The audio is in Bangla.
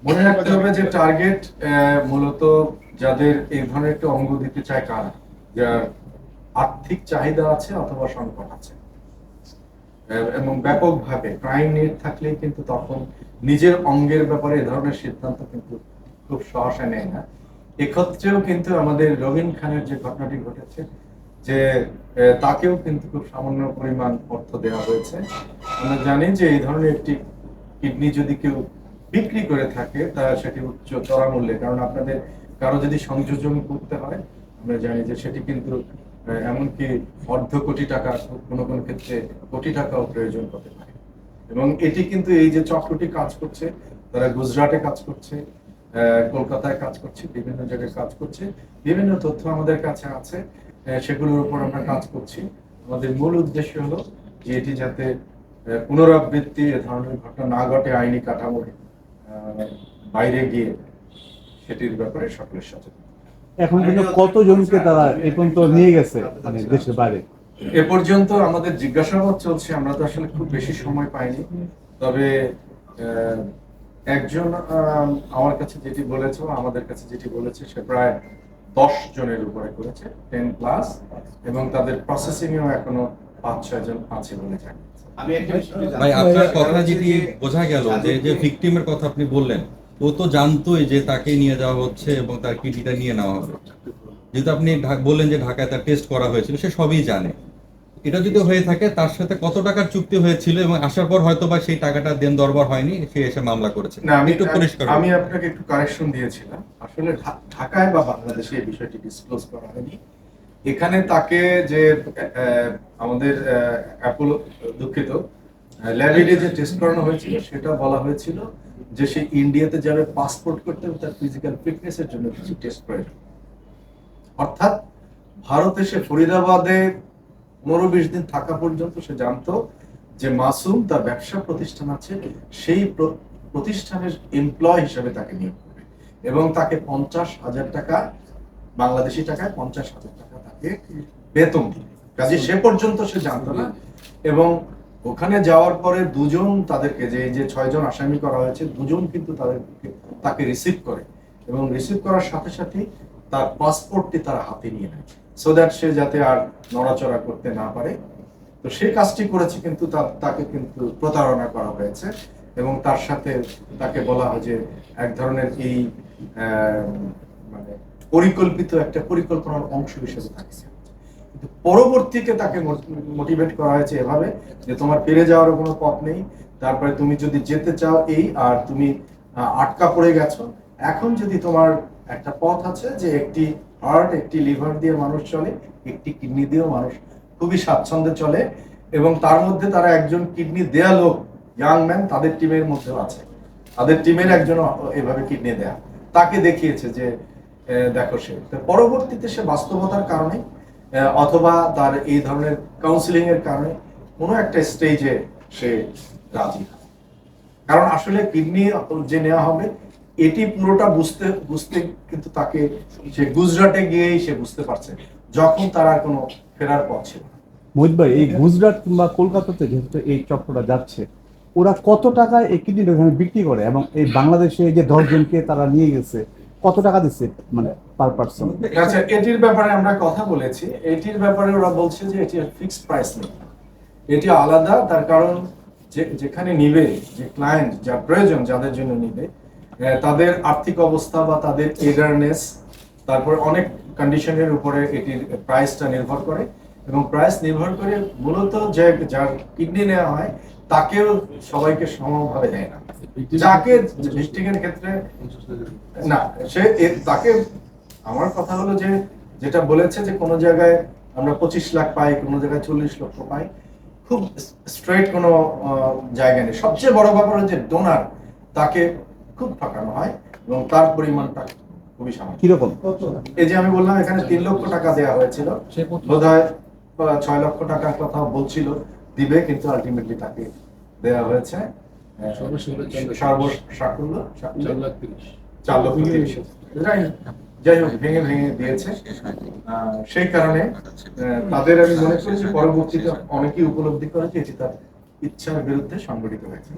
মনে রাখতে হবে যে টার্গেট মূলত যাদের এই ধরনের একটা অঙ্গ দিতে চায় কারা, যার আর্থিক চাহিদা আছে অথবা সংকট আছে, এবং ব্যাপকভাবে ক্রাইম নিয়ে থাকলেই কিন্তু তখন নিজের অঙ্গের ব্যাপারে এ ধরনের সিদ্ধান্ত কিন্তু খুব সহসা নেয় না। এক্ষেত্রেও কিন্তু আমাদের রবিন খানের যে ঘটনাটি ঘটেছে, যে তাকেও কিন্তু খুব সামান্য পরিমাণ অর্থ দেওয়া হয়েছে। আমরা জানি যে এই ধরনের একটি কিডনি যদি কেউ বিক্রি করে থাকে তা সেটি উচ্চ চড়া মূল্যে, কারণ আপনাদের কারো যদি সংযোজন করতে হয় আমরা জানি যে সেটি কিন্তু এমনকি অর্ধ কোটি টাকা, কোনো কোনো ক্ষেত্রে কোটি টাকাও প্রয়োজন হতে পারে। এবং এটি কিন্তু এই যে চক্রটি কাজ করছে, তারা গুজরাটে কাজ করছে, কলকাতায় কাজ করছে, বিভিন্ন জায়গায় কাজ করছে, বিভিন্ন তথ্য আমাদের কাছে আছে, সেগুলোর উপর আমরা কাজ করছি। আমাদের মূল উদ্দেশ্য হলো যে এটি যাতে পুনরাবৃত্তি এ ধরনের ঘটনা না ঘটে, আইনি কাঠামোর বাইরে গিয়ে সেটির ব্যাপারে সকলের সচেতন। এখন পর্যন্ত কতজনকে তারা এ পর্যন্ত নিয়ে গেছে মানে দেশের বাইরে? এ পর্যন্ত আমাদের জিজ্ঞাসাবাদ চলছে, আমরা তো আসলে খুব বেশি সময় পাইনি। তবে একজন আমার কাছে যেটি বলেছে, আমাদের কাছে যেটি বলেছে, সে প্রায় 10 জনের উপরে করেছে, 10+, এবং তাদের প্রসেসিং এও এখনো 5-6 জন আছে বলে জানি। ভাই, আপনার কথা যেটি বোঝা গেল যে যে ভিকটিমের কথা আপনি বললেন, ও তো জানতোই যে তাকে নিয়ে যাওয়া হচ্ছে এবং তার কিডনিটা নিয়ে নেওয়া হবে। যেহেতু আপনি বললেন যে ঢাকায় তার টেস্ট করা হয়েছিল, সে সবই জানে। এটা যদি হয়ে থাকে, তার সাথে কত টাকার চুক্তি হয়েছিল এবং আসার পর হয়তো বা সেই টাকাটা দেন দরবার হয়নি, সে এসে মামলা করেছে। না, আমি একটু পরিষ্কার আমি আপনাকে একটু কারেকশন দিয়েছিলাম। আসলে ঢাকায় বা বাংলাদেশে এই বিষয়টি ডিসক্লোজ করা হয়নি। এখানে তাকে যে আমাদের অ্যাপোলো, দুঃখিত, ল্যাবিডে যে টেস্ট করানো হয়েছিল সেটা বলা হয়েছিল যে সে ইন্ডিয়াতে যাবে পাসপোর্ট করতে এবং তার ফিজিক্যাল ফিটনেসের জন্য কিছু টেস্ট প্রয়োজন। অর্থাৎ ভারতে সে ফরিদাবাদে 15-20 দিন থাকা পর্যন্ত সে জানতো যে মাসুম তার ব্যবসা প্রতিষ্ঠান আছে, সেই প্রতিষ্ঠানের এমপ্লয় হিসেবে তাকে নিয়োগ করবে এবং তাকে 50,000 টাকা, বাংলাদেশি টাকায় 50,000 টাকা তাকে বেতন দিবে। কাজে সে পর্যন্ত সে জানতো না। এবং ওখানে যাওয়ার পরে দুজন তাদেরকে, যে 6 জন আসামি করা হয়েছে, দুজন কিন্তু তাকে রিসিভ করে এবং রিসিভ করার সাথে সাথে তার পাসপোর্টটি তারা হাতে নিয়ে নেয়, সো দ্যাট সে যাতে আর নড়াচড়া করতে না পারে। তো সেই কাজটি করেছে, কিন্তু তাকে কিন্তু প্রতারণা করা হয়েছে এবং তার সাথে তাকে বলা হয় যে এক ধরনের এই মানে পরিকল্পিত একটা পরিকল্পনার অংশ হিসেবে থাকছে। কিন্তু পরবর্তীতে তাকে মোটিভেট করা হয়েছে এভাবে যে তোমার ফিরে যাওয়ার কোনো পথ নেই, তারপরে তুমি যদি যেতে চাও এই, আর তুমি আটকা পড়ে গেছো, এখন যদি তোমার একটা পথ আছে যে একটি হার্ট, একটি লিভার দিয়ে মানুষ চলে, একটি কিডনি দিয়েও মানুষ খুবই স্বাচ্ছন্দ্যে চলে, এবং তার মধ্যে তারা একজন কিডনি দেয়া লোক, ইয়াং ম্যান, তাদের টিমের মধ্যেও আছে, তাদের টিমের একজন এভাবে কিডনি দেয়া, তাকে দেখিয়েছে যে দেখো। সে পরবর্তীতে সে বাস্তবতার কারণে অথবা তার এই ধরনের কাউন্সিলিং এর কারণে কোনো একটা স্টেজে সে রাজি হয়। কারণ আসলে কিডনি যে নেওয়া হবে এটি পুরোটা বুঝতে বুঝতে কিন্তু তাকে, সে গুজরাটে গিয়েই সে বুঝতে পারছে, যখন তার আর কোনো ফেরার পথ ছিল না। মোহিত ভাই, এই গুজরাট কিংবা কলকাতাতে যেহেতু এই চক্রটা যাচ্ছে, ওরা কত টাকায় এই কিডনিটা ওখানে বিক্রি করে, এবং এই বাংলাদেশে এই যে 10 জনকে তারা নিয়ে গেছে কত টাকা দিচ্ছে মানে পার পার্সন? আচ্ছা, এটির ব্যাপারে আমরা কথা বলেছি। এটির ব্যাপারে ওরা বলছে যে এটি ফিক্সড প্রাইস নেই, এটি আলাদা। তার কারণ যেখানে নিবে, যে ক্লায়েন্ট, যার প্রয়োজন, যাদের জন্য নিবে, তাদের আর্থিক অবস্থা বা তাদের এগারনেস, তারপর অনেক কন্ডিশনের উপরে এটির প্রাইসটা নির্ভর করে। এবং প্রাইস নির্ভর করে মূলত যে যার কিডনি নেওয়া হয় তাকেও সবাইকে সমানভাবে দেয় না। যাকে ডিস্ট্রিক্টের ক্ষেত্রে না, সে তাকে, আমার কথা হলো যে যেটা বলেছে যে কোনো জায়গায় আমরা 25 লাখ পাই, কোনো জায়গায় 40 লক্ষ পাই, খুব স্ট্রেট কোনো জায়গা নেই। সবচেয়ে বড় ব্যাপার হচ্ছে ডোনার, তাকে খুব ঠকানো হয় এবং তার পরিমাণটা খুবই সামান্য। কিরকম? এই যে আমি বললাম এখানে 3 লক্ষ টাকা দেওয়া হয়েছিল, বোধহয় 6 লক্ষ টাকার কথা বলছিল দিবে, কিন্তু আলটিমেটলি তাকে দেওয়া হয়েছে সর্বসাকুল্য 4,30,000। যাই হোক, ভেঙে ভেঙে দিয়েছে। সেই কারণে তাদের, আমি মনে করি যে পরবর্তীতে অনেকেই উপলব্ধি করে যে এটি তার ইচ্ছার বিরুদ্ধে সংগঠিত হয়েছে।